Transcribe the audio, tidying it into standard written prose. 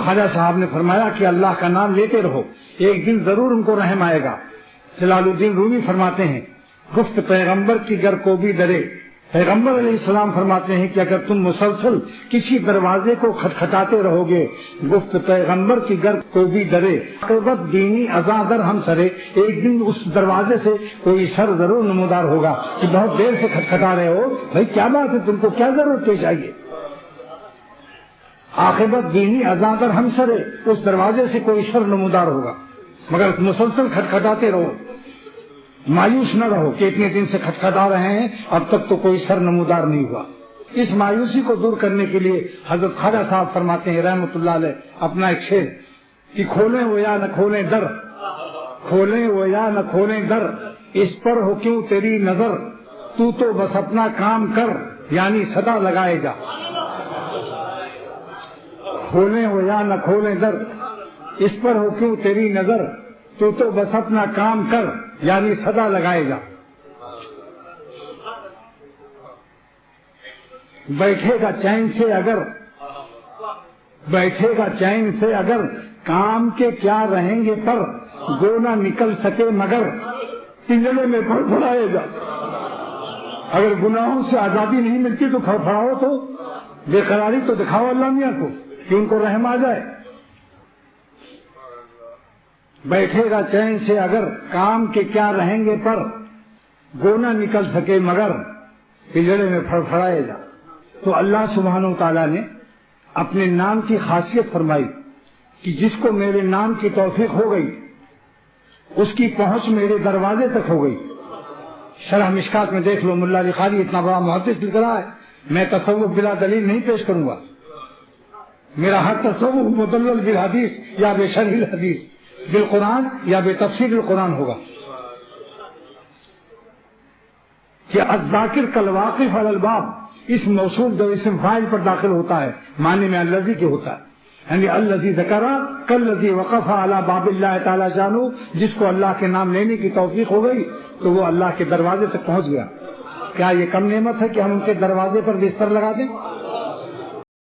خواجہ صاحب نے فرمایا کہ اللہ کا نام لیتے رہو، ایک دن ضرور ان کو رحم آئے گا۔ جلال الدین رومی فرماتے ہیں گفت پیغمبر کی گر کو بھی ڈرے، پیغمبر علیہ السلام فرماتے ہیں کہ اگر تم مسلسل کسی دروازے کو کھٹکھٹاتے رہو گے، گفت پیغمبر کی گر کو بھی ڈرے، عاقبت دینی ازادر ہم سرے، ایک دن اس دروازے سے کوئی شر ضرور نمودار ہوگا کہ بہت دیر سے کھٹکھٹا رہے ہو، بھائی کیا بات ہے، تم کو کیا ضرورت پیش آئیے؟ عاقبت دینی ازادر ہم سرے، اس دروازے سے کوئی شر نمودار ہوگا، مگر مسلسل کھٹکھٹاتے رہو، مایوس نہ رہو کہ اتنے دن سے کھٹکھٹا رہے ہیں اب تک تو کوئی شر نمودار نہیں ہوا۔ اس مایوسی کو دور کرنے کے لیے حضرت خواجہ صاحب فرماتے ہیں رحمۃ اللہ علیہ اپنا ایک شعر کہ کھولیں وہ یا نہ کھولیں در، کھولیں وہ یا نہ کھولیں در، اس پر ہو کیوں تیری نظر، تو بس اپنا کام کر، یعنی صدا لگائے جا۔ کھولیں وہ یا نہ کھولیں در، اس پر ہو کیوں تیری نظر، تو بس اپنا کام کر، یعنی صدا لگائے جا۔ بیٹھے گا چین سے اگر، بیٹھے گا چین سے اگر، کام کے کیا رہیں گے پر، گو نہ نکل سکے مگر، پنجرے میں پھڑپھڑائے جا۔ اگر گناہوں سے آزادی نہیں ملتی تو پھڑپھڑاؤ، تو بے قراری تو دکھاؤ اللہ میاں کو کہ ان کو رحم آ جائے۔ بیٹھے گا چین سے اگر، کام کے کیا رہیں گے پر، گو نہ نکل سکے مگر، پنجرے میں پھڑپھڑائے جا۔ تو اللہ سبحانہ و تعالیٰ نے اپنے نام کی خاصیت فرمائی کہ جس کو میرے نام کی توفیق ہو گئی اس کی پہنچ میرے دروازے تک ہو گئی۔ شرح مشکات میں دیکھ لو، ملا علی قاری اتنا بڑا محدث لکھ رہا ہے، میں تصوف بلا دلیل نہیں پیش کروں گا، میرا ہر تصوف مدلل بالحدیث یا بے شرح الحدیث، بالقرآن یا بے تفسیر القرآن ہوگا۔ کہ الذاکر کالواقف علی الباب، اس موصول دو اسم فاعل پر داخل ہوتا ہے، معنی میں الذی کے ہوتا ہے، یعنی الذی ذکر کالذی وقف علی باب اللہ تعالی شانہ، جس کو اللہ کے نام لینے کی توفیق ہو گئی تو وہ اللہ کے دروازے تک پہنچ گیا۔ کیا یہ کم نعمت ہے کہ ہم ان کے دروازے پر بستر لگا دیں؟